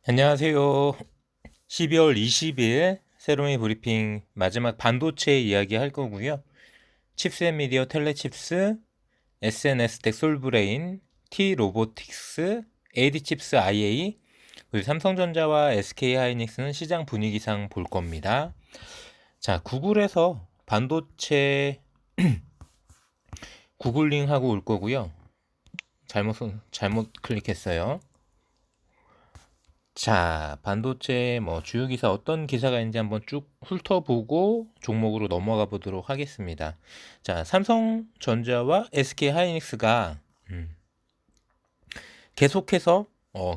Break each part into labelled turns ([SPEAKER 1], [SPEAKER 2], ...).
[SPEAKER 1] 안녕하세요. 12월 20일 세로미 브리핑 마지막 반도체 이야기 할 거고요. 칩셋 미디어 텔레칩스, SNS텍 솔브레인, T로보틱스, AD칩스 IA, 그리고 삼성전자와 SK하이닉스는 시장 분위기상 볼 겁니다. 자, 구글에서 반도체 구글링 하고 올 거고요. 잘못 클릭했어요. 자, 반도체 주요 기사 어떤 기사가 있는지 한번 쭉 훑어보고 종목으로 넘어가 보도록 하겠습니다. 자, 삼성전자와 SK하이닉스가 계속해서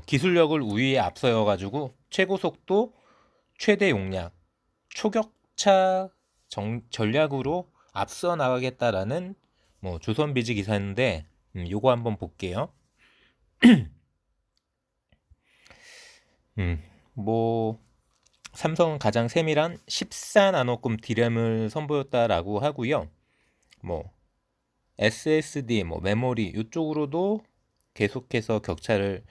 [SPEAKER 1] 기술력을 우위에 앞서여 가지고 최고 속도, 최대 용량, 초격차 전략으로 앞서 나가겠다라는 조선비즈 기사인데 요거 한번 볼게요. 음, 뭐 삼성은 가장 세밀한 14나노급 D램을 선보였다라고 하고요. 뭐 SSD, 메모리 이쪽으로도 계속해서 격차를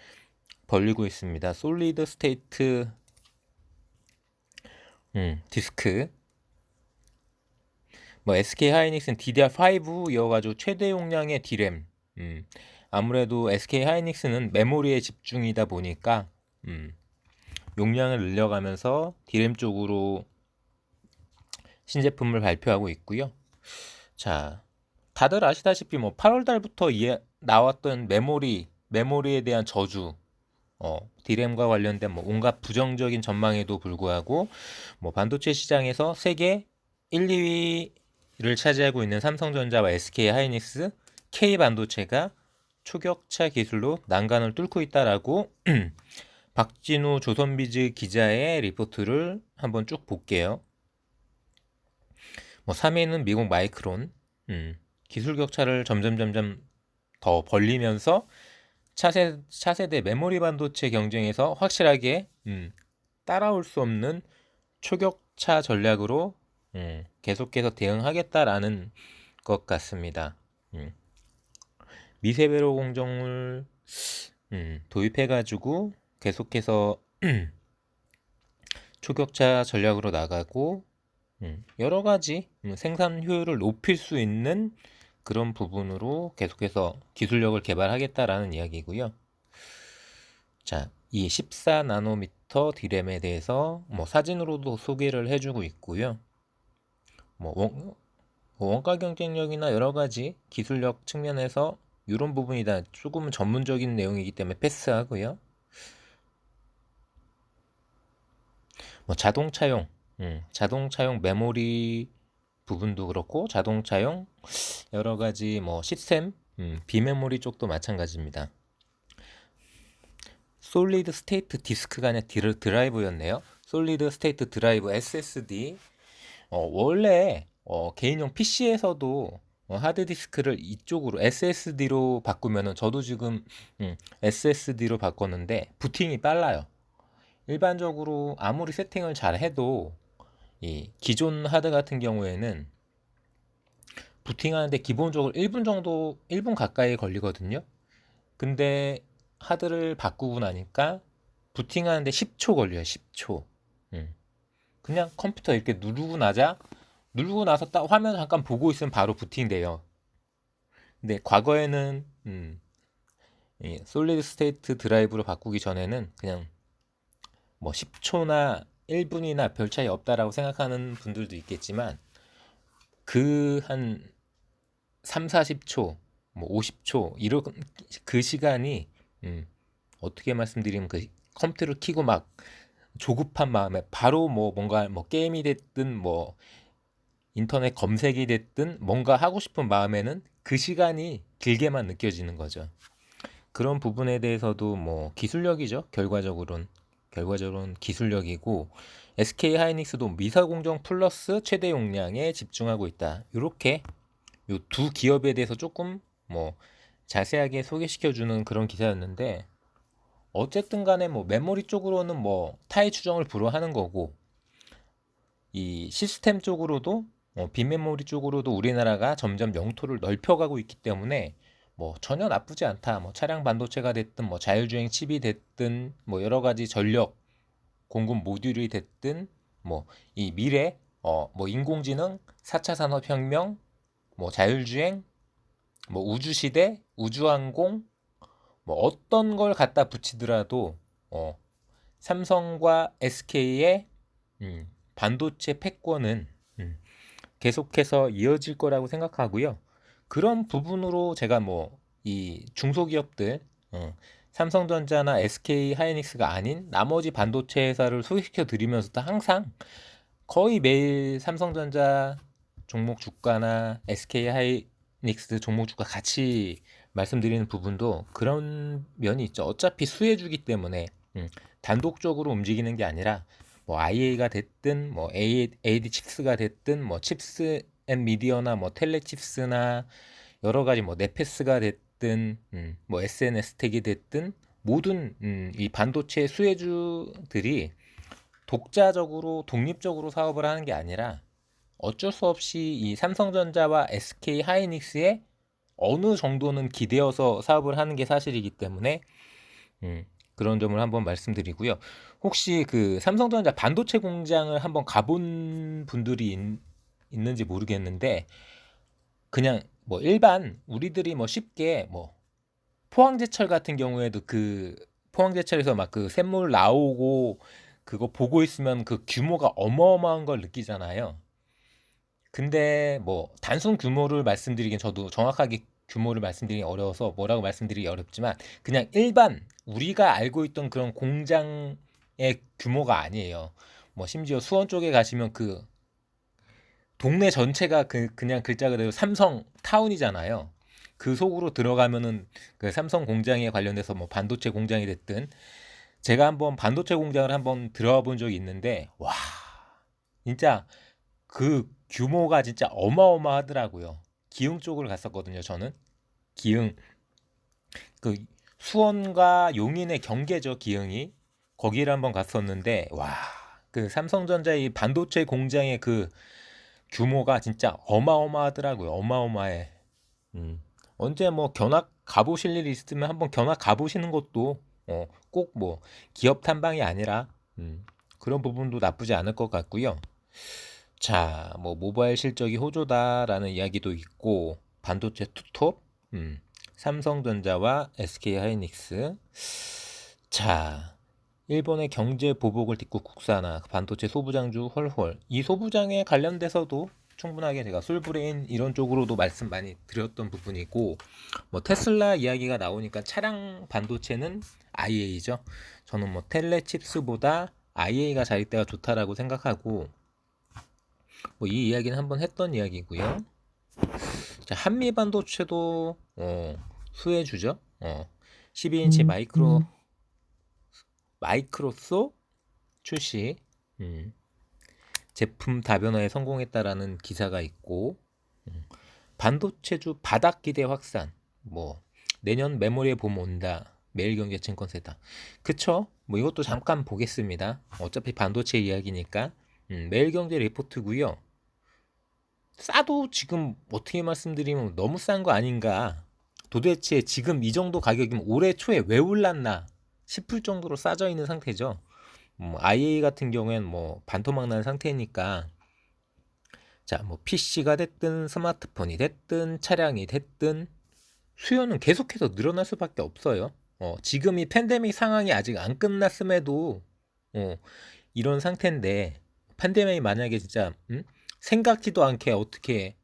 [SPEAKER 1] 벌리고 있습니다. 솔리드 스테이트 디스크. SK 하이닉스는 DDR5여가지고 최대 용량의 D램. 아무래도 SK 하이닉스는 메모리에 집중이다 보니까 용량을 늘려가면서 D램 쪽으로 신제품을 발표하고 있고요. 자, 다들 아시다시피 8월 달부터 나왔던 메모리에 대한 저주, 디램과 관련된 온갖 부정적인 전망에도 불구하고 반도체 시장에서 세계 1, 2위를 차지하고 있는 삼성전자와 SK 하이닉스, K 반도체가 초격차 기술로 난간을 뚫고 있다라고 박진우 조선비즈 기자의 리포트를 한번 쭉 볼게요. 3위는 미국 마이크론, 기술 격차를 점점 더 벌리면서 차세대 메모리 반도체 경쟁에서 확실하게 따라올 수 없는 초격차 전략으로 계속해서 대응하겠다라는 것 같습니다. 미세배로 공정을 도입해가지고 계속해서 초격차 전략으로 나가고 여러 가지 생산 효율을 높일 수 있는 그런 부분으로 계속해서 기술력을 개발하겠다라는 이야기고요. 자, 이 14나노미터 D램에 대해서 사진으로도 소개를 해주고 있고요. 원가 경쟁력이나 여러 가지 기술력 측면에서 이런 부분이 다 조금은 전문적인 내용이기 때문에 패스하고요. 자동차용 메모리 부분도 그렇고 자동차용 여러 가지 시스템 비메모리 쪽도 마찬가지입니다. 솔리드 스테이트 디스크가 아니라 드라이브였네요. 솔리드 스테이트 드라이브 SSD. 원래 개인용 PC에서도 하드디스크를 이쪽으로 SSD로 바꾸면은 저도 지금 SSD로 바꿨는데 부팅이 빨라요. 일반적으로 아무리 세팅을 잘 해도 이 기존 하드 같은 경우에는 부팅하는데 기본적으로 1분 가까이 걸리거든요. 근데 하드를 바꾸고 나니까 부팅하는데 10초 걸려요. 10초. 그냥 컴퓨터 이렇게 누르고 나서 딱 화면 잠깐 보고 있으면 바로 부팅돼요. 근데 과거에는 이 솔리드 스테이트 드라이브로 바꾸기 전에는 그냥 10초나 1분이나 별 차이 없다라고 생각하는 분들도 있겠지만 그 한 3, 40초, 50초 이런 그 시간이 어떻게 말씀드리면 그 컴퓨터를 켜고 막 조급한 마음에 바로 뭔가 게임이 됐든 인터넷 검색이 됐든 뭔가 하고 싶은 마음에는 그 시간이 길게만 느껴지는 거죠. 그런 부분에 대해서도 기술력이죠. 결과적으로는 기술력이고 SK 하이닉스도 미사공정 플러스 최대 용량에 집중하고 있다. 이렇게 이 두 기업에 대해서 조금 자세하게 소개시켜주는 그런 기사였는데 어쨌든 간에 메모리 쪽으로는 타이 추정을 불허하는 거고 이 시스템 쪽으로도 빈메모리 쪽으로도 우리나라가 점점 영토를 넓혀가고 있기 때문에 뭐 전혀 나쁘지 않다. 뭐 차량 반도체가 됐든 뭐 자율주행 칩이 됐든 뭐 여러 가지 전력 공급 모듈이 됐든 뭐 이 미래 뭐 인공지능, 4차 산업혁명, 뭐 자율주행, 뭐 우주시대, 우주항공 뭐 어떤 걸 갖다 붙이더라도 삼성과 SK의 반도체 패권은 계속해서 이어질 거라고 생각하고요. 그런 부분으로 제가 뭐 이 중소기업들 삼성전자나 SK 하이닉스가 아닌 나머지 반도체 회사를 소개시켜 드리면서도 항상 거의 매일 삼성전자 종목 주가나 SK 하이닉스 종목 주가 같이 말씀드리는 부분도 그런 면이 있죠. 어차피 수혜주기 때문에 단독적으로 움직이는 게 아니라 뭐 IA가 됐든 뭐 AD 칩스가 됐든 뭐 칩스 앤 미디어나 뭐 텔레칩스나 여러 가지 뭐 네페스가 됐든 뭐 SNS텍이 됐든 모든 이 반도체 수혜주들이 독자적으로 독립적으로 사업을 하는 게 아니라 어쩔 수 없이 이 삼성전자와 SK 하이닉스에 어느 정도는 기대어서 사업을 하는 게 사실이기 때문에 그런 점을 한번 말씀드리고요. 혹시 그 삼성전자 반도체 공장을 한번 가본 분들이 있는지 모르겠는데 그냥 뭐 일반 우리들이 뭐 쉽게 뭐 포항제철 같은 경우에도 그 포항제철에서 막 그 샘물 나오고 그거 보고 있으면 그 규모가 어마어마한 걸 느끼잖아요. 근데 뭐 단순 규모를 말씀드리긴 저도 정확하게 규모를 말씀드리기 어려워서 뭐라고 말씀드리기 어렵지만 그냥 일반 우리가 알고 있던 그런 공장의 규모가 아니에요. 뭐 심지어 수원 쪽에 가시면 그 동네 전체가 그냥 글자 그대로 삼성 타운이잖아요. 그 속으로 들어가면은 그 삼성 공장에 관련돼서 뭐 반도체 공장이 됐든 제가 한번 반도체 공장을 한번 들어가 본 적이 있는데 와 진짜 그 규모가 진짜 어마어마하더라고요. 기흥 쪽을 갔었거든요, 저는. 기흥 그 수원과 용인의 경계죠, 기흥이. 거기를 한번 갔었는데 와, 그 삼성전자의 반도체 공장의 그 규모가 진짜 어마어마하더라고요. 어마어마해. 언제 뭐 견학 가보실 일이 있으면 한번 견학 가보시는 것도 꼭 뭐 기업 탐방이 아니라 그런 부분도 나쁘지 않을 것 같고요. 자, 뭐 모바일 실적이 호조다라는 이야기도 있고 반도체 투톱, 삼성전자와 SK 하이닉스. 자, 일본의 경제 보복을 딛고 국산화, 반도체 소부장주 헐헐. 이 소부장에 관련돼서도 충분하게 제가 솔브레인 이런 쪽으로도 말씀 많이 드렸던 부분이고, 뭐 테슬라 이야기가 나오니까 차량 반도체는 IA죠. 저는 뭐 텔레칩스보다 IA가 자리대가 좋다라고 생각하고, 뭐 이 이야기는 한번 했던 이야기고요. 자, 한미 반도체도 수혜주죠. 12인치 마이크로소 출시 제품 다변화에 성공했다라는 기사가 있고 반도체주 바닥 기대 확산 뭐 내년 메모리에 봄 온다 매일경제증권세다 그쵸 뭐 이것도 잠깐 보겠습니다 어차피 반도체 이야기니까 매일경제 리포트고요 싸도 지금 어떻게 말씀드리면 너무 싼 거 아닌가 도대체 지금 이 정도 가격이면 올해 초에 왜 올랐나 싶을 정도로 싸져 있는 상태죠 IA 같은 경우에는 뭐 반토막 난 상태니까 자, 뭐 PC가 됐든 스마트폰이 됐든 차량이 됐든 수요는 계속해서 늘어날 수밖에 없어요. 지금 이 팬데믹 상황이 아직 안 끝났음에도 이런 상태인데 팬데믹이 만약에 진짜 생각지도 않게 어떻게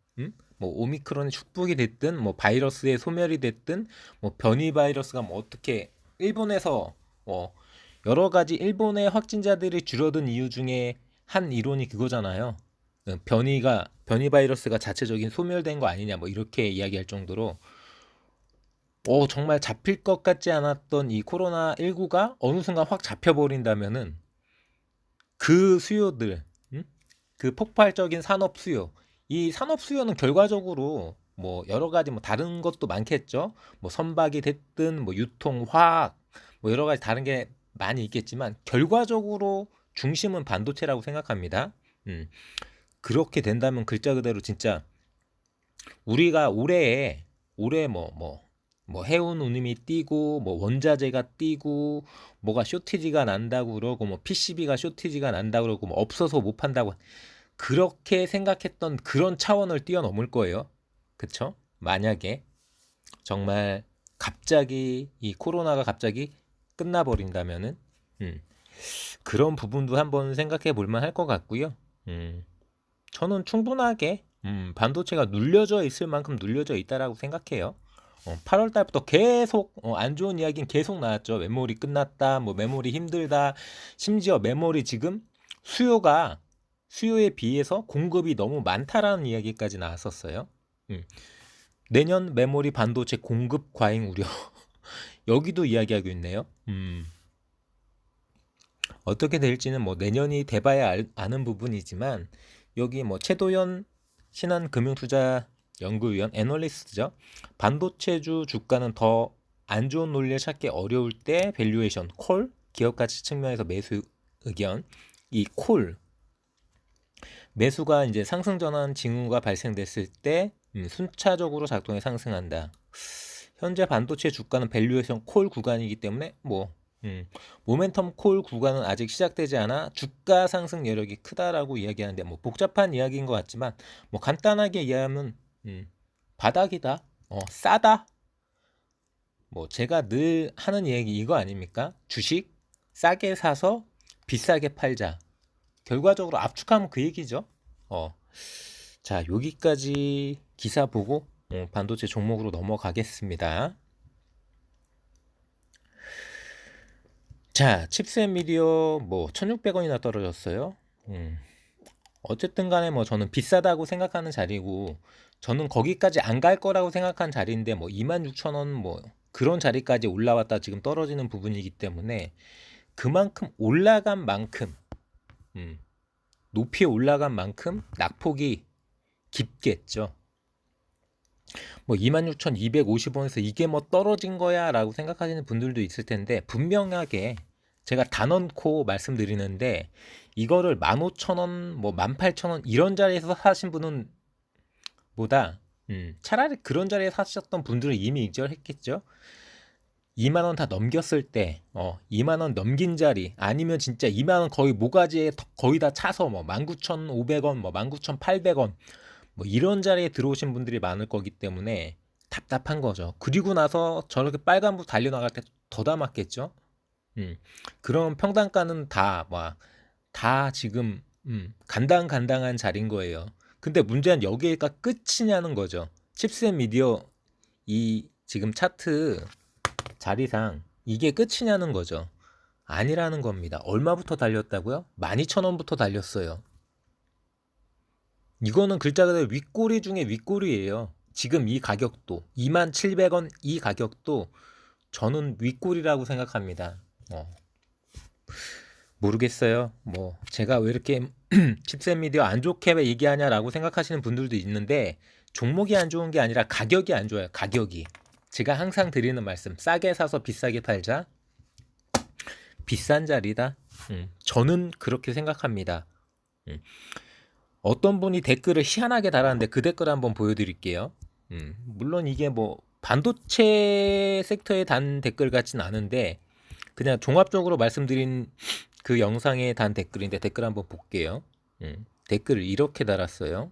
[SPEAKER 1] 뭐 오미크론의 축복이 됐든 뭐 바이러스의 소멸이 됐든 뭐 변이 바이러스가 뭐 어떻게 일본에서 여러 가지 일본의 확진자들이 줄어든 이유 중에 한 이론이 그거잖아요. 변이 바이러스가 자체적인 소멸된 거 아니냐 뭐 이렇게 이야기할 정도로 정말 잡힐 것 같지 않았던 이 코로나19가 어느 순간 확 잡혀버린다면은 그 수요들, 그 폭발적인 산업 수요, 이 산업 수요는 결과적으로 뭐 여러 가지 뭐 다른 것도 많겠죠. 뭐 선박이 됐든 뭐 유통, 화학, 뭐 여러 가지 다른 게 많이 있겠지만 결과적으로 중심은 반도체라고 생각합니다. 그렇게 된다면 글자 그대로 진짜 우리가 올해 뭐 뭐 해운 운임이 뛰고 뭐 원자재가 뛰고 뭐가 쇼티지가 난다고 그러고 뭐 PCB가 쇼티지가 난다고 그러고 뭐 없어서 못 판다고 그렇게 생각했던 그런 차원을 뛰어넘을 거예요. 그쵸? 만약에 정말 갑자기 이 코로나가 갑자기 끝나버린다면은 음, 그런 부분도 한번 생각해 볼 만할 것 같고요. 저는 충분하게 반도체가 눌려져 있을 만큼 눌려져 있다라고 생각해요. 8월 달부터 계속 안 좋은 이야기는 계속 나왔죠. 메모리 끝났다, 뭐 메모리 힘들다. 심지어 메모리 지금 수요가 수요에 비해서 공급이 너무 많다라는 이야기까지 나왔었어요. 음, 내년 메모리 반도체 공급 과잉 우려. 여기도 이야기하고 있네요. 어떻게 될지는 뭐 내년이 돼봐야 아는 부분이지만 여기 뭐 최도연 신한금융투자연구위원 애널리스트죠. 반도체주 주가는 더 안 좋은 논리를 찾기 어려울 때 밸류에이션 콜 기업 가치 측면에서 매수 의견 이 콜 매수가 이제 상승 전환 징후가 발생됐을 때 순차적으로 작동해 상승한다. 현재 반도체 주가는 밸류에이션 콜 구간이기 때문에 모멘텀 콜 구간은 아직 시작되지 않아 주가 상승 여력이 크다라고 이야기하는데 뭐 복잡한 이야기인 것 같지만 뭐 간단하게 이해하면 바닥이다, 싸다. 뭐 제가 늘 하는 얘기 이거 아닙니까? 주식 싸게 사서 비싸게 팔자. 결과적으로 압축하면 그 얘기죠. 자, 여기까지 기사 보고 반도체 종목으로 넘어가겠습니다. 자, 칩셋 미디어 뭐 1,600원이나 떨어졌어요. 어쨌든 간에 뭐 저는 비싸다고 생각하는 자리고 저는 거기까지 안 갈 거라고 생각한 자리인데 뭐 26,000원 뭐 그런 자리까지 올라왔다 지금 떨어지는 부분이기 때문에 그만큼 올라간 만큼 높이 올라간 만큼 낙폭이 깊겠죠. 뭐 26,250원에서 이게 뭐 떨어진 거야 라고 생각하시는 분들도 있을 텐데 분명하게 제가 단언코 말씀드리는데 이거를 15,000원 뭐 18,000원 이런 자리에서 사신 분은 보다 차라리 그런 자리에 사셨던 분들은 이미 익절했겠죠. 2만원 다 넘겼을 때 2만원 넘긴 자리 아니면 진짜 2만원 거의 모가지에 거의 다 차서 뭐 19,500원 뭐 19,800원 뭐 이런 자리에 들어오신 분들이 많을 거기 때문에 답답한 거죠. 그리고 나서 저렇게 빨간불 달려나갈 때 더 담았겠죠. 그런 평단가는 다 지금 간당간당한 자리인 거예요. 근데 문제는 여기가 끝이냐는 거죠. 칩셋 미디어 이 지금 차트 자리상 이게 끝이냐는 거죠. 아니라는 겁니다. 얼마부터 달렸다고요? 12,000원부터 달렸어요. 이거는 글자 그대로 윗꼬리 중에 윗꼬리예요. 지금 이 가격도 27,000원 이 가격도 저는 윗꼬리라고 생각합니다. 모르겠어요. 뭐 제가 왜 이렇게 칩셋 미디어 안 좋게 얘기하냐라고 생각하시는 분들도 있는데 종목이 안 좋은 게 아니라 가격이 안 좋아요. 가격이. 제가 항상 드리는 말씀 싸게 사서 비싸게 팔자. 비싼 자리다. 저는 그렇게 생각합니다. 어떤 분이 댓글을 희한하게 달았는데 그 댓글 한번 보여드릴게요. 물론 이게 뭐 반도체 섹터에 단 댓글 같진 않은데 그냥 종합적으로 말씀드린 그 영상에 단 댓글인데 댓글 한번 볼게요. 댓글을 이렇게 달았어요.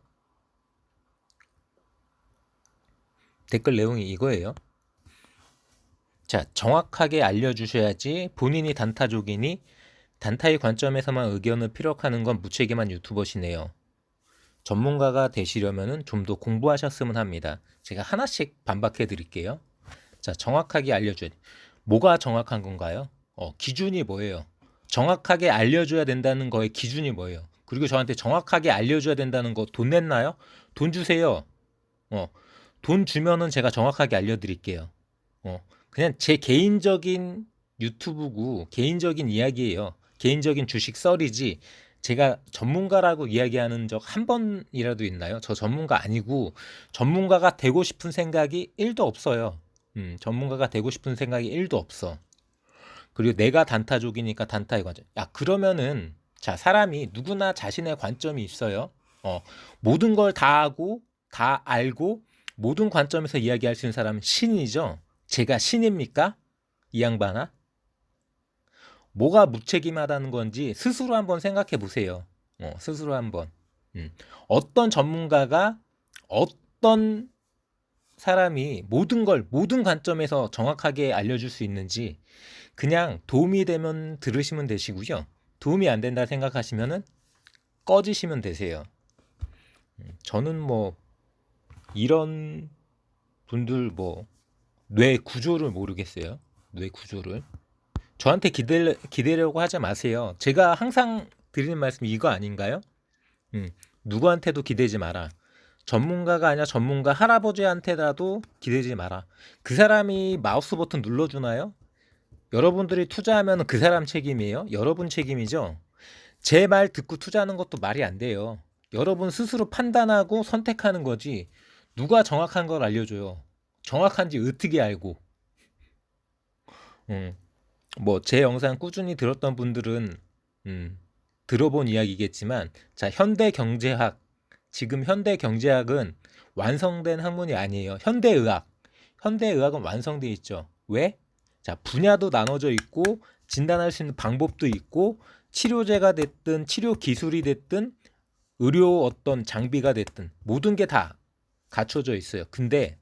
[SPEAKER 1] 댓글 내용이 이거예요. 자, 정확하게 알려주셔야지 본인이 단타족이니 단타의 관점에서만 의견을 피력하는 건 무책임한 유튜버시네요. 전문가가 되시려면 좀 더 공부하셨으면 합니다. 제가 하나씩 반박해 드릴게요. 자, 정확하게 알려줘야 뭐가 정확한 건가요? 기준이 뭐예요? 정확하게 알려줘야 된다는 거의 기준이 뭐예요? 그리고 저한테 정확하게 알려줘야 된다는 거 돈 냈나요? 돈 주세요. 돈 주면은 제가 정확하게 알려드릴게요. 그냥 제 개인적인 유튜브고 개인적인 이야기예요. 개인적인 주식 썰이지 제가 전문가라고 이야기하는 적 한 번이라도 있나요? 저 전문가 아니고 전문가가 되고 싶은 생각이 1도 없어요. 전문가가 되고 싶은 생각이 1도 없어. 그리고 내가 단타족이니까 단타의 관점. 야, 그러면은 자, 사람이 누구나 자신의 관점이 있어요. 모든 걸 다 하고 다 알고 모든 관점에서 이야기할 수 있는 사람은 신이죠. 제가 신입니까? 이 양반아? 뭐가 무책임하다는 건지 스스로 한번 생각해 보세요. 스스로 한번. 어떤 전문가가 어떤 사람이 모든 관점에서 정확하게 알려줄 수 있는지 그냥 도움이 되면 들으시면 되시고요. 도움이 안 된다 생각하시면은 꺼지시면 되세요. 저는 뭐 이런 분들 뭐 뇌 구조를 모르겠어요. 뇌 구조를. 저한테 기대려고 하지 마세요. 제가 항상 드리는 말씀이 이거 아닌가요? 누구한테도 기대지 마라. 전문가가 아니라 전문가 할아버지한테라도 기대지 마라. 그 사람이 마우스 버튼 눌러주나요? 여러분들이 투자하면 그 사람 책임이에요? 여러분 책임이죠? 제 말 듣고 투자하는 것도 말이 안 돼요. 여러분 스스로 판단하고 선택하는 거지. 누가 정확한 걸 알려줘요? 정확한지 어떻게 알고? 음, 뭐 제 영상 꾸준히 들었던 분들은 들어본 이야기겠지만, 자, 지금 현대 경제학은 완성된 학문이 아니에요. 현대의학은 완성돼 있죠. 왜? 자, 분야도 나눠져 있고 진단할 수 있는 방법도 있고 치료제가 됐든 치료 기술이 됐든 의료 어떤 장비가 됐든 모든 게 다 갖춰져 있어요. 근데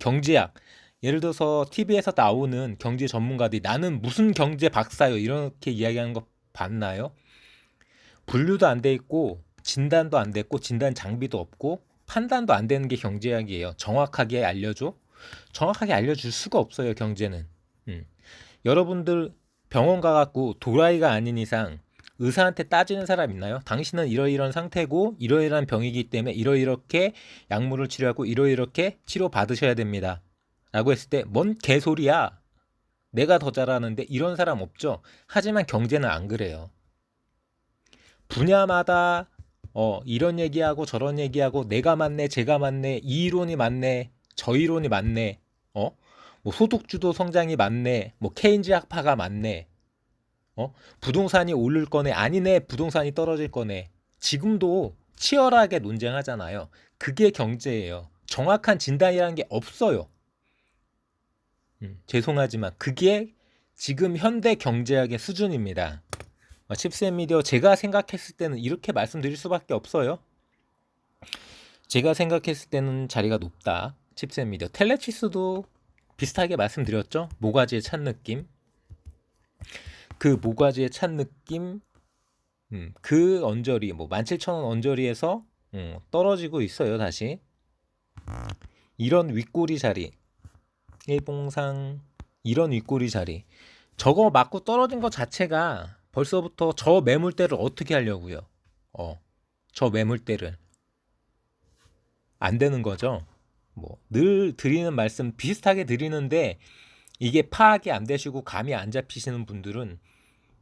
[SPEAKER 1] 경제학, 예를 들어서 TV에서 나오는 경제 전문가들이 나는 무슨 경제 박사요 이렇게 이야기하는 거 봤나요? 분류도 안 돼 있고 진단도 안 됐고 진단 장비도 없고 판단도 안 되는 게 경제학이에요. 정확하게 알려줘? 정확하게 알려줄 수가 없어요, 경제는. 음. 여러분들 병원 가갖고 도라이가 아닌 이상 의사한테 따지는 사람 있나요? 당신은 이러이러한 상태고 이러이러한 병이기 때문에 이러이렇게 약물을 치료하고 이러이렇게 치료 받으셔야 됩니다. 라고 했을 때 뭔 개소리야. 내가 더 잘하는데 이런 사람 없죠. 하지만 경제는 안 그래요. 분야마다 이런 얘기하고 저런 얘기하고 내가 맞네 제가 맞네 이 이론이 맞네 저 이론이 맞네 뭐 소득주도 성장이 맞네 뭐 케인즈 학파가 맞네 부동산이 오를 거네 아니네 부동산이 떨어질 거네 지금도 치열하게 논쟁하잖아요. 그게 경제예요. 정확한 진단이라는 게 없어요. 죄송하지만 그게 지금 현대 경제학의 수준입니다. 칩셋 미디어 제가 생각했을 때는 이렇게 말씀드릴 수밖에 없어요. 제가 생각했을 때는 자리가 높다. 칩셋 미디어. 텔레치스도 비슷하게 말씀드렸죠. 모가지에 찬 느낌. 그 모가지에 찬 느낌. 그 언저리 뭐 17,000원 언저리에서 떨어지고 있어요. 다시. 이런 윗꼬리 자리. 일봉상 이런 윗꼬리 자리. 저거 맞고 떨어진 것 자체가 벌써부터 저 매물대를 어떻게 하려고요? 저 매물대를 안 되는 거죠. 뭐 늘 드리는 말씀 비슷하게 드리는데 이게 파악이 안 되시고 감이 안 잡히시는 분들은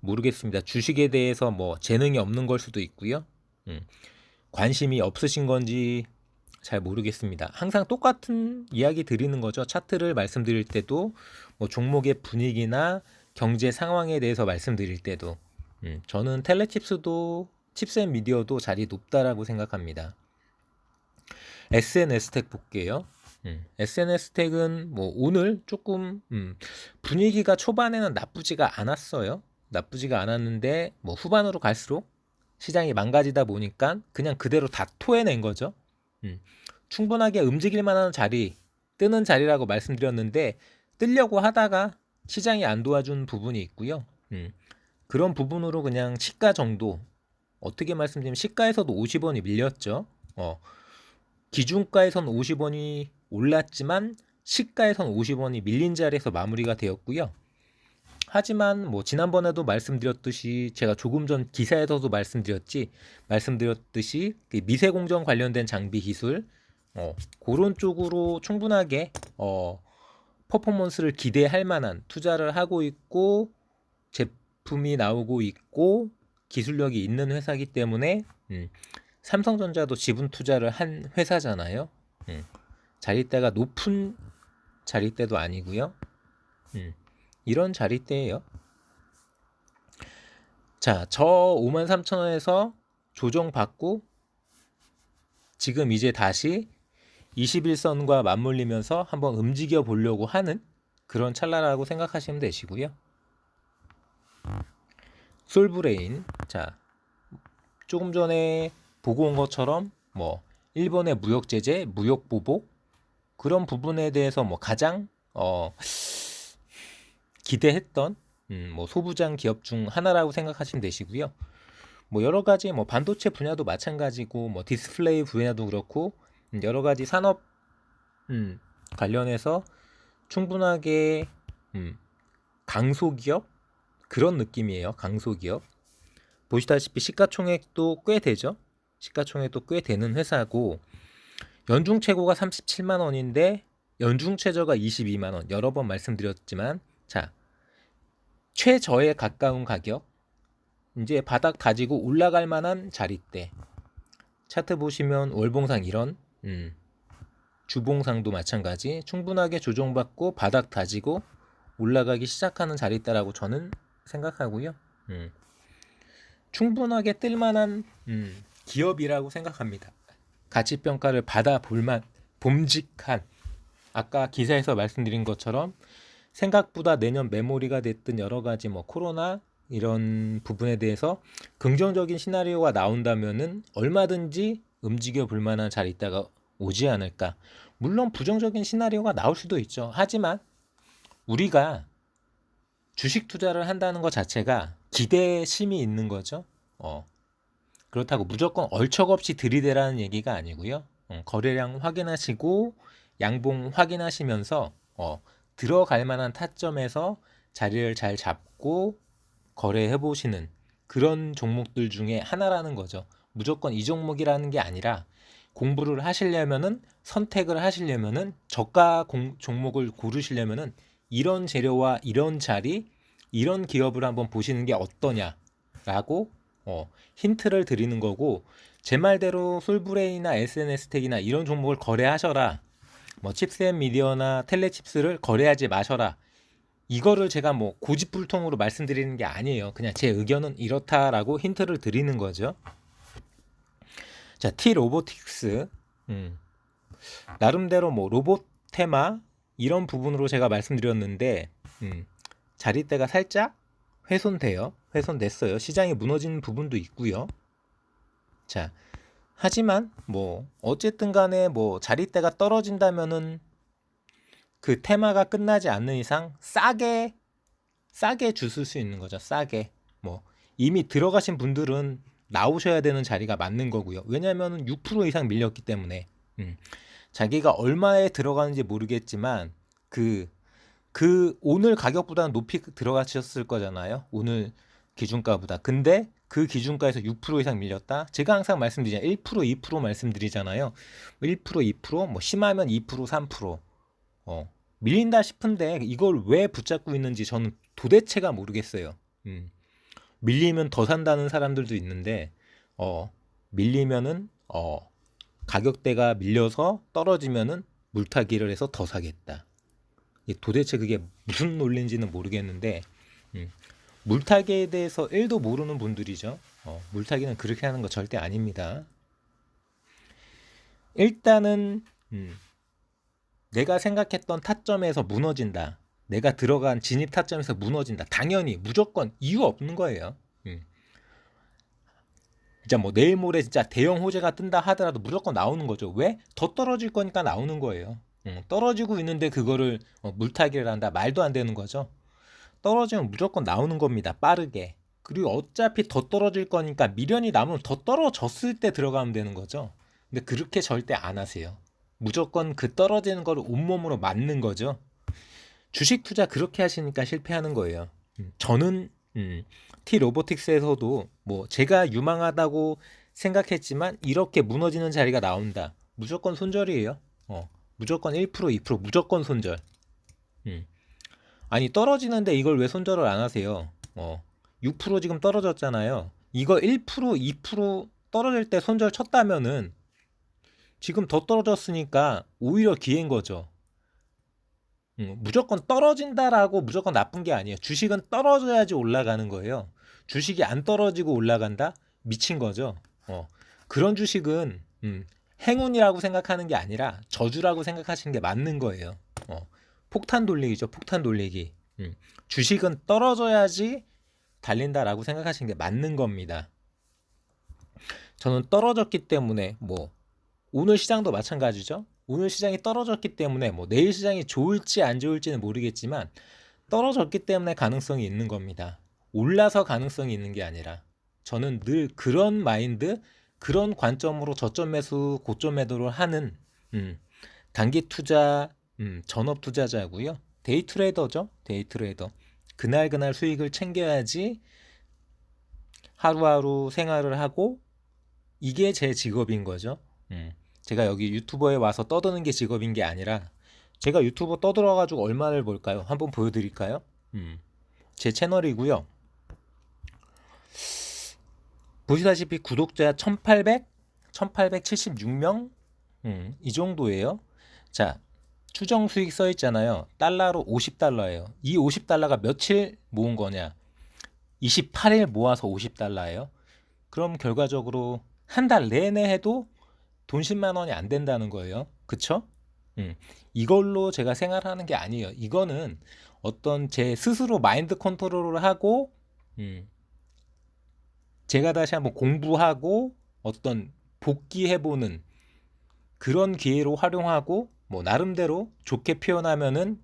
[SPEAKER 1] 모르겠습니다. 주식에 대해서 뭐 재능이 없는 걸 수도 있고요. 관심이 없으신 건지 잘 모르겠습니다. 항상 똑같은 이야기 드리는 거죠. 차트를 말씀드릴 때도 뭐 종목의 분위기나 경제 상황에 대해서 말씀드릴 때도 저는 텔레칩스도 칩셋 미디어도 자리 높다라고 생각합니다. SNS텍 볼게요. SNS텍은 뭐 오늘 조금 분위기가 초반에는 나쁘지가 않았어요. 나쁘지가 않았는데 뭐 후반으로 갈수록 시장이 망가지다 보니까 그냥 그대로 다 토해낸 거죠. 충분하게 움직일 만한 자리, 뜨는 자리라고 말씀드렸는데 뜨려고 하다가 시장이 안 도와준 부분이 있고요. 그런 부분으로 그냥 시가 정도 어떻게 말씀드리면 시가에서도 50원이 밀렸죠. 기준가에선 50원이 올랐지만 시가에선 50원이 밀린 자리에서 마무리가 되었고요. 하지만 뭐 지난번에도 말씀드렸듯이 제가 조금 전 기사에서도 말씀드렸듯이 미세공정 관련된 장비 기술 그런 쪽으로 충분하게 퍼포먼스를 기대할 만한 투자를 하고 있고 제품이 나오고 있고 기술력이 있는 회사이기 때문에 삼성전자도 지분 투자를 한 회사잖아요. 자리대가 높은 자리대도 아니고요. 이런 자리대예요. 자, 저 53,000원에서 조정받고 지금 이제 다시 21선과 맞물리면서 한번 움직여 보려고 하는 그런 찰나라고 생각하시면 되시고요. 솔브레인, 자, 조금 전에 보고 온 것처럼 뭐 일본의 무역 제재, 무역 보복 그런 부분에 대해서 뭐 가장 기대했던 뭐 소부장 기업 중 하나라고 생각하시면 되시고요. 뭐 여러 가지 뭐 반도체 분야도 마찬가지고 뭐 디스플레이 분야도 그렇고 여러 가지 산업 관련해서 충분하게 강소기업 그런 느낌이에요. 강소기업. 보시다시피 시가총액도 꽤 되죠. 시가총액도 꽤 되는 회사고 연중 최고가 37만 원인데 연중 최저가 22만 원. 여러 번 말씀드렸지만 자, 최저에 가까운 가격. 이제 바닥 다지고 올라갈 만한 자리대. 차트 보시면 월봉상 이런 주봉상도 마찬가지 충분하게 조정받고 바닥 다지고 올라가기 시작하는 자리대라고 저는 생각하고요. 충분하게 뜰만한 기업이라고 생각합니다. 가치평가를 받아볼만 봄직한 아까 기사에서 말씀드린 것처럼 생각보다 내년 메모리가 됐든 여러 가지 뭐 코로나 이런 부분에 대해서 긍정적인 시나리오가 나온다면은 얼마든지 움직여 볼 만한 자리대가 오지 않을까. 물론 부정적인 시나리오가 나올 수도 있죠. 하지만 우리가 주식 투자를 한다는 것 자체가 기대심이 있는 거죠. 그렇다고 무조건 얼척없이 들이대라는 얘기가 아니고요. 거래량 확인하시고 양봉 확인하시면서 들어갈 만한 타점에서 자리를 잘 잡고 거래해 보시는 그런 종목들 중에 하나라는 거죠. 무조건 이 종목이라는 게 아니라 공부를 하시려면은 선택을 하시려면은 저가 종목을 고르시려면은 이런 재료와 이런 자리, 이런 기업을 한번 보시는 게 어떠냐라고 힌트를 드리는 거고 제 말대로 솔브레인이나 SNS텍이나 이런 종목을 거래하셔라. 뭐 칩스앤미디어나 텔레칩스를 거래하지 마셔라. 이거를 제가 뭐 고집불통으로 말씀드리는 게 아니에요. 그냥 제 의견은 이렇다라고 힌트를 드리는 거죠. 자, T-로보틱스 나름대로 뭐 로봇 테마 이런 부분으로 제가 말씀드렸는데 자리대가 살짝 훼손됐어요. 시장이 무너지는 부분도 있고요. 자, 하지만 뭐 어쨌든 간에 뭐 자리대가 떨어진다면은 그 테마가 끝나지 않는 이상 싸게 주실 수 있는 거죠. 싸게. 뭐 이미 들어가신 분들은 나오셔야 되는 자리가 맞는 거고요. 왜냐하면 6% 이상 밀렸기 때문에 자기가 얼마에 들어가는지 모르겠지만 그 오늘 가격보다는 높이 들어가셨을 거잖아요. 오늘 기준가보다. 근데 그 기준가에서 6% 이상 밀렸다. 제가 항상 말씀드리잖아요. 1%, 2% 말씀드리잖아요. 1%, 2%, 뭐 심하면 2%, 3%. 밀린다 싶은데 이걸 왜 붙잡고 있는지 저는 도대체가 모르겠어요. 밀리면 더 산다는 사람들도 있는데 밀리면은 가격대가 밀려서 떨어지면은 물타기를 해서 더 사겠다. 도대체 그게 무슨 논리인지는 모르겠는데 물타기에 대해서 1도 모르는 분들이죠. 물타기는 그렇게 하는 거 절대 아닙니다. 일단은 내가 생각했던 타점에서 무너진다. 내가 들어간 진입 타점에서 무너진다. 당연히 무조건 이유 없는 거예요. 진짜 뭐 내일 모레 진짜 대형 호재가 뜬다 하더라도 무조건 나오는 거죠. 왜? 더 떨어질 거니까 나오는 거예요. 떨어지고 있는데 그거를 물타기를 한다. 말도 안 되는 거죠. 떨어지면 무조건 나오는 겁니다. 빠르게. 그리고 어차피 더 떨어질 거니까 미련이 남으면 더 떨어졌을 때 들어가면 되는 거죠. 근데 그렇게 절대 안 하세요. 무조건 그 떨어지는 거를 온몸으로 맞는 거죠. 주식 투자 그렇게 하시니까 실패하는 거예요. 저는 T-로보틱스에서도 뭐 제가 유망하다고 생각했지만 이렇게 무너지는 자리가 나온다. 무조건 손절이에요. 무조건 1%, 2% 무조건 손절. 아니 떨어지는데 이걸 왜 손절을 안 하세요? 6% 지금 떨어졌잖아요. 이거 1%, 2% 떨어질 때 손절 쳤다면은 지금 더 떨어졌으니까 오히려 기회인 거죠. 무조건 떨어진다라고 무조건 나쁜 게 아니에요. 주식은 떨어져야지 올라가는 거예요. 주식이 안 떨어지고 올라간다? 미친 거죠. 그런 주식은 행운이라고 생각하는 게 아니라 저주라고 생각하시는 게 맞는 거예요. 폭탄 돌리기죠. 폭탄 돌리기. 주식은 떨어져야지 달린다라고 생각하시는 게 맞는 겁니다. 저는 떨어졌기 때문에 오늘 시장도 마찬가지죠. 오늘 시장이 떨어졌기 때문에 내일 시장이 좋을지 안 좋을지는 모르겠지만 떨어졌기 때문에 가능성이 있는 겁니다. 올라서 가능성이 있는 게 아니라 저는 늘 그런 마인드, 그런 관점으로 저점 매수, 고점 매도를 하는 단기 투자, 전업 투자자고요. 데이 트레이더죠. 데이 트레이더. 그날 수익을 챙겨야지 하루하루 생활을 하고 이게 제 직업인 거죠. 제가 여기 유튜버에 와서 떠드는 게 직업인 게 아니라 제가 유튜버 떠들어가지고 얼마를 벌까요? 한번 보여드릴까요? 제 채널이고요. 보시다시피 구독자 1876명 이 정도예요. 자, 추정 수익 써 있잖아요. 달러로 50달러예요. 이 50달러가 며칠 모은 거냐? 28일 모아서 50달러예요. 그럼 결과적으로 한 달 내내 해도 돈 10만 원이 안 된다는 거예요. 그쵸? 이걸로 제가 생활하는 게 아니에요. 이거는 어떤 제 스스로 마인드 컨트롤을 하고 제가 다시 한번 공부하고 어떤 복귀해보는 그런 기회로 활용하고 나름대로 좋게 표현하면은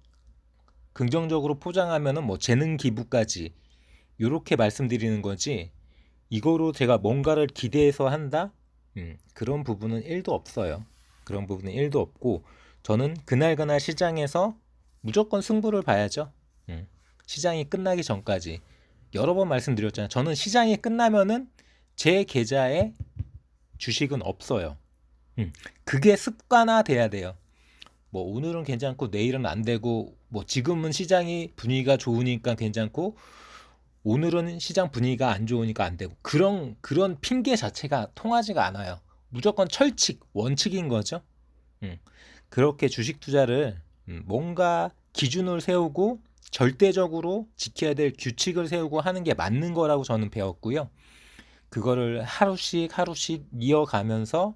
[SPEAKER 1] 긍정적으로 포장하면은 재능 기부까지 요렇게 말씀드리는 거지 이거로 제가 뭔가를 기대해서 한다? 그런 부분은 1도 없어요. 그런 부분은 1도 없고 저는 그날 시장에서 무조건 승부를 봐야죠. 시장이 끝나기 전까지 여러 번 말씀드렸잖아요. 저는 시장이 끝나면은 제 계좌에 주식은 없어요. 그게 습관화 돼야 돼요. 오늘은 괜찮고 내일은 안 되고 지금은 시장이 분위기가 좋으니까 괜찮고 오늘은 시장 분위기가 안 좋으니까 안 되고 그런 핑계 자체가 통하지가 않아요. 무조건 철칙, 원칙인 거죠. 그렇게 주식 투자를 뭔가 기준을 세우고 절대적으로 지켜야 될 규칙을 세우고 하는 게 맞는 거라고 저는 배웠고요. 그거를 하루씩 이어가면서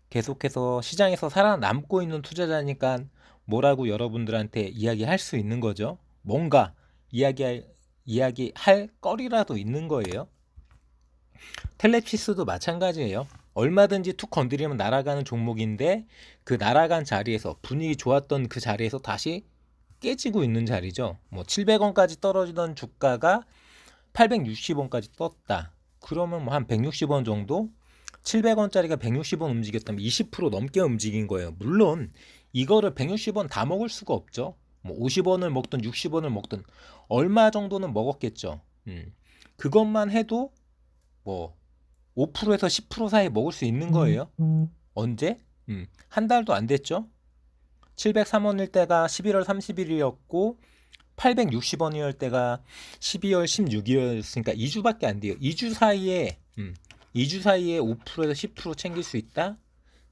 [SPEAKER 1] 계속해서 시장에서 살아남고 있는 투자자니까 뭐라고 여러분들한테 이야기할 수 있는 거죠. 뭔가 이야기할 거리라도 있는 거예요. 텔레피스도 마찬가지예요. 얼마든지 툭 건드리면 날아가는 종목인데 그 날아간 자리에서 분위기 좋았던 그 자리에서 다시 깨지고 있는 자리죠. 700원까지 떨어지던 주가가 860원까지 떴다. 그러면 한 160원 정도? 700원짜리가 160원 움직였다면 20% 넘게 움직인 거예요. 물론 이거를 160원 다 먹을 수가 없죠. 50원을 먹든 60원을 먹든 얼마 정도는 먹었겠죠. 그것만 해도 5%에서 10% 사이 먹을 수 있는 거예요. 언제? 한 달도 안 됐죠. 703원일 때가 11월 30일이었고 860원이었을 때가 12월 16일이었으니까 2주밖에 안 돼요. 2주 사이에 5%에서 10% 챙길 수 있다?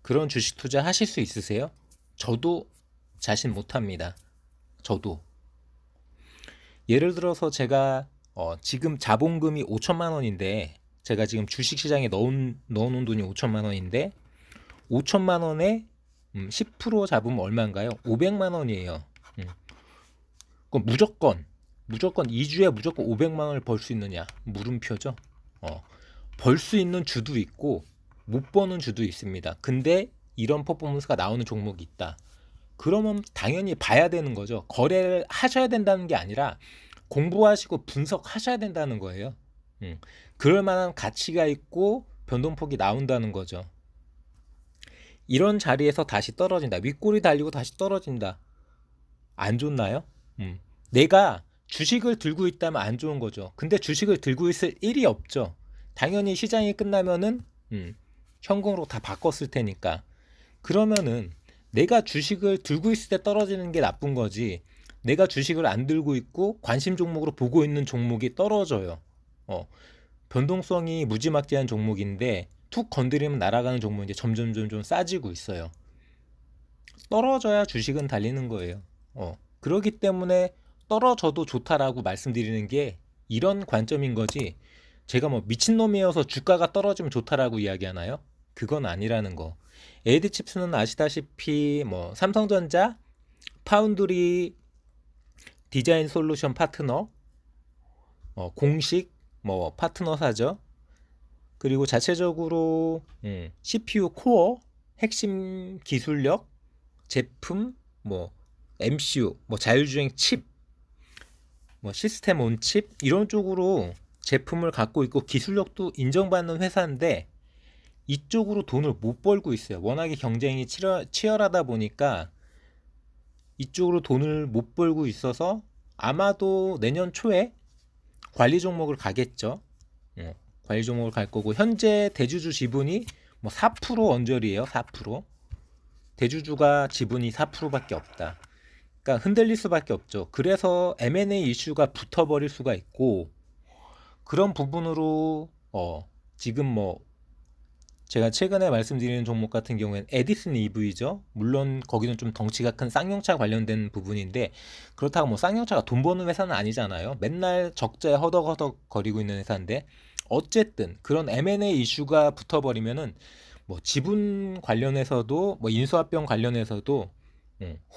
[SPEAKER 1] 그런 주식 투자 하실 수 있으세요? 저도 자신 못합니다. 저도. 예를 들어서 제가 지금 자본금이 5천만 원인데 제가 지금 주식시장에 넣어놓은 돈이 5천만 원인데 5천만 원에 10% 잡으면 얼마인가요? 500만 원이에요. 그럼 무조건 2주에 무조건 500만 원을 벌 수 있느냐? 물음표죠. 벌 수 있는 주도 있고 못 버는 주도 있습니다. 근데 이런 퍼포먼스가 나오는 종목이 있다. 그러면 당연히 봐야 되는 거죠. 거래를 하셔야 된다는 게 아니라 공부하시고 분석하셔야 된다는 거예요. 그럴 만한 가치가 있고 변동폭이 나온다는 거죠. 이런 자리에서 다시 떨어진다. 윗골이 달리고 다시 떨어진다. 안 좋나요? 내가 주식을 들고 있다면 안 좋은 거죠. 근데 주식을 들고 있을 일이 없죠. 당연히 시장이 끝나면은 현금으로 다 바꿨을 테니까. 그러면은 내가 주식을 들고 있을 때 떨어지는 게 나쁜 거지. 내가 주식을 안 들고 있고 관심 종목으로 보고 있는 종목이 떨어져요. 변동성이 무지막지한 종목인데 툭 건드리면 날아가는 종목이 이제 점점 싸지고 있어요. 떨어져야 주식은 달리는 거예요. 그렇기 때문에 떨어져도 좋다라고 말씀드리는 게 이런 관점인 거지. 제가 미친놈이어서 주가가 떨어지면 좋다라고 이야기하나요? 그건 아니라는 거. AD 칩스는 아시다시피 뭐 삼성전자, 파운드리 디자인 솔루션 파트너, 공식 뭐 파트너사죠. 그리고 자체적으로 CPU 코어, 핵심 기술력, 제품, 뭐 MCU, 뭐 자율주행 칩, 뭐 시스템 온 칩 이런 쪽으로 제품을 갖고 있고 기술력도 인정받는 회사인데 이쪽으로 돈을 못 벌고 있어요. 워낙에 경쟁이 치열하다 보니까 이쪽으로 돈을 못 벌고 있어서 아마도 내년 초에 관리 종목을 가겠죠. 관리 종목을 갈 거고 현재 대주주 지분이 뭐 4% 언저리예요. 4%. 대주주가 지분이 4%밖에 없다. 그러니까 흔들릴 수밖에 없죠. 그래서 M&A 이슈가 붙어버릴 수가 있고 그런 부분으로 지금 뭐 제가 최근에 말씀드리는 종목 같은 경우에는 에디슨 EV죠. 물론 거기는 좀 덩치가 큰 쌍용차 관련된 부분인데 그렇다고 뭐 쌍용차가 돈 버는 회사는 아니잖아요. 맨날 적자에 허덕허덕 거리고 있는 회사인데 어쨌든 그런 M&A 이슈가 붙어버리면은 뭐 지분 관련해서도 뭐 인수합병 관련해서도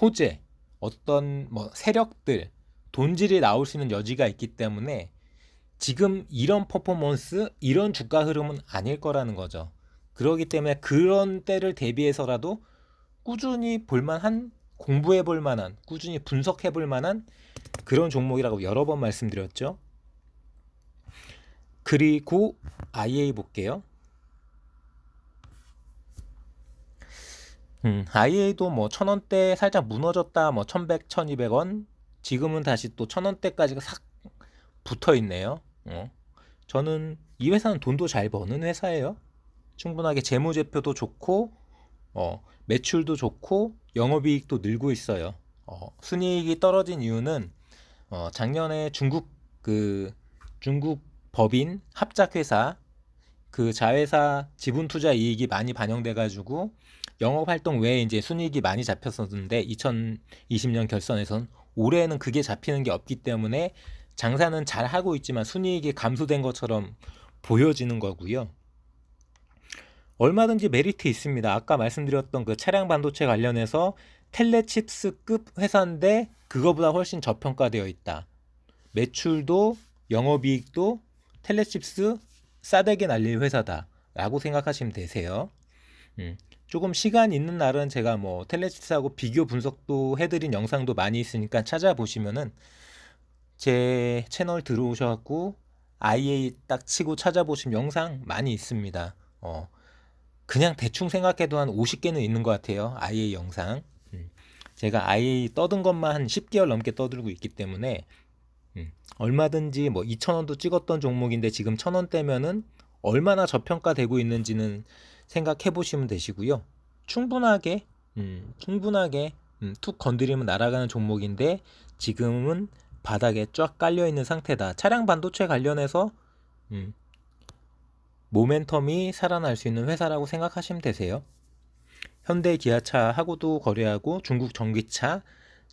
[SPEAKER 1] 호재 어떤 뭐 세력들 돈질이 나올 수 있는 여지가 있기 때문에 지금 이런 퍼포먼스 이런 주가 흐름은 아닐 거라는 거죠. 그렇기 때문에 그런 때를 대비해서라도 꾸준히 볼만한 공부해 볼 만한 꾸준히 분석해 볼 만한 그런 종목이라고 여러 번 말씀드렸죠. 그리고 IA 볼게요. IA도 뭐 1,000원대 살짝 무너졌다 뭐 1,100, 1,200원 지금은 다시 또 1,000원대까지가 싹 붙어 있네요. 저는 이 회사는 돈도 잘 버는 회사예요. 충분하게 재무제표도 좋고 매출도 좋고 영업이익도 늘고 있어요. 순이익이 떨어진 이유는 작년에 중국 법인 합작회사 그 자회사 지분 투자 이익이 많이 반영돼 가지고 영업 활동 외에 이제 순이익이 많이 잡혔었는데 2020년 결선에선 올해는 그게 잡히는 게 없기 때문에 장사는 잘 하고 있지만 순이익이 감소된 것처럼 보여지는 거고요. 얼마든지 메리트 있습니다. 아까 말씀드렸던 그 차량 반도체 관련해서 텔레칩스급 회사인데 그거보다 훨씬 저평가되어 있다. 매출도 영업이익도 텔레칩스 싸대기 날릴 회사다 라고 생각하시면 되세요. 조금 시간 있는 날은 제가 뭐 텔레칩스하고 비교 분석도 해드린 영상도 많이 있으니까 찾아보시면은 제 채널 들어오셔갖고 IA 딱 치고 찾아보시면 영상 많이 있습니다. 그냥 대충 생각해도 한 50개는 있는 것 같아요. IA 영상. 제가 IA 떠든 것만 한 10개월 넘게 떠들고 있기 때문에 얼마든지 뭐 2,000원도 찍었던 종목인데 지금 1,000원대면은 얼마나 저평가되고 있는지는 생각해 보시면 되시고요. 충분하게 툭 건드리면 날아가는 종목인데 지금은 바닥에 쫙 깔려 있는 상태다. 차량 반도체 관련해서 모멘텀이 살아날 수 있는 회사라고 생각하시면 되세요. 현대 기아차하고도 거래하고 중국 전기차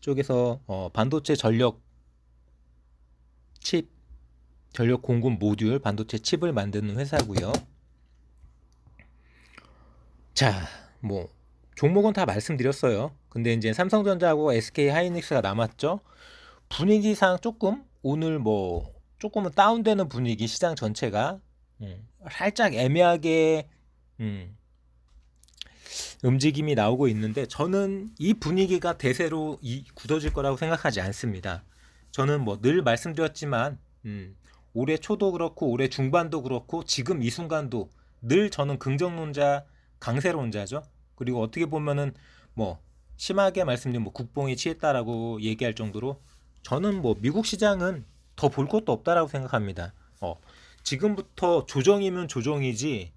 [SPEAKER 1] 쪽에서 반도체 전력 공급 모듈 반도체 칩을 만드는 회사고요. 자, 뭐 종목은 다 말씀드렸어요. 근데 이제 삼성전자하고 SK 하이닉스가 남았죠. 분위기상 조금 오늘 뭐 조금은 다운되는 분위기 시장 전체가 살짝 애매하게 움직임이 나오고 있는데 저는 이 분위기가 대세로 굳어질 거라고 생각하지 않습니다. 저는 뭐 늘 말씀드렸지만 올해 초도 그렇고 올해 중반도 그렇고 지금 이 순간도 늘 저는 긍정론자 강세론자죠. 그리고 어떻게 보면은 뭐 심하게 말씀드리면 뭐 국뽕이 취했다라고 얘기할 정도로 저는 뭐 미국 시장은 더 볼 것도 없다라고 생각합니다. 지금부터 조정이면 조정이지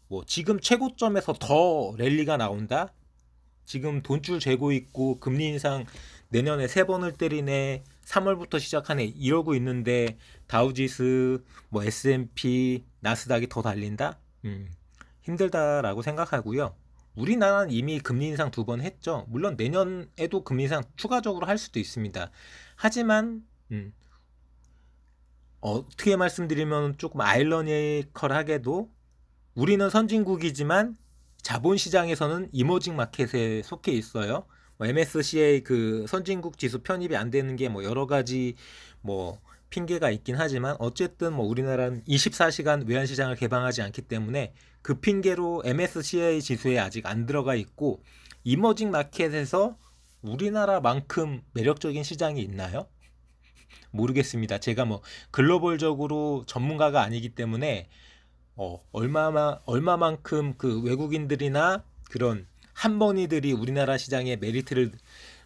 [SPEAKER 1] 뭐 지금 최고점에서 더 랠리가 나온다? 지금 돈줄 재고 있고 금리 인상 내년에 3번을 때리네 3월부터 시작하네 이러고 있는데 다우지수 뭐 S&P 나스닥이 더 달린다? 힘들다라고 생각하고요. 우리나라는 이미 금리 인상 2번 했죠. 물론 내년에도 금리 인상 추가적으로 할 수도 있습니다. 하지만 어떻게 말씀드리면 조금 아이러니컬하게도 우리는 선진국이지만 자본시장에서는 이머징 마켓에 속해 있어요. MSCI 그 선진국 지수 편입이 안 되는 게 뭐 여러 가지 뭐 핑계가 있긴 하지만 어쨌든 뭐 우리나라는 24시간 외환시장을 개방하지 않기 때문에 그 핑계로 MSCI 지수에 아직 안 들어가 있고, 이머징 마켓에서 우리나라만큼 매력적인 시장이 있나요? 모르겠습니다. 제가 뭐 글로벌적으로 전문가가 아니기 때문에 얼마만큼 그 외국인들이나 그런 한번이들이 우리나라 시장의 메리트를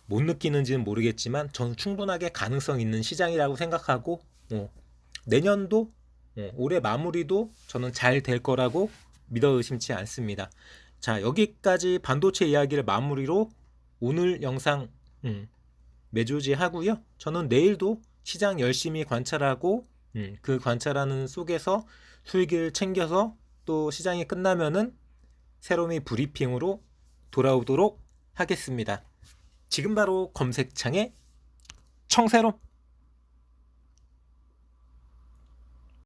[SPEAKER 1] 못 느끼는지는 모르겠지만 저는 충분하게 가능성 있는 시장이라고 생각하고, 내년도 올해 마무리도 저는 잘 될 거라고 믿어 의심치 않습니다. 자, 여기까지 반도체 이야기를 마무리로 오늘 영상 매주지 하고요. 저는 내일도 시장 열심히 관찰하고 그 관찰하는 속에서 수익을 챙겨서 또 시장이 끝나면은 새로미 브리핑으로 돌아오도록 하겠습니다. 지금 바로 검색창에 청새롬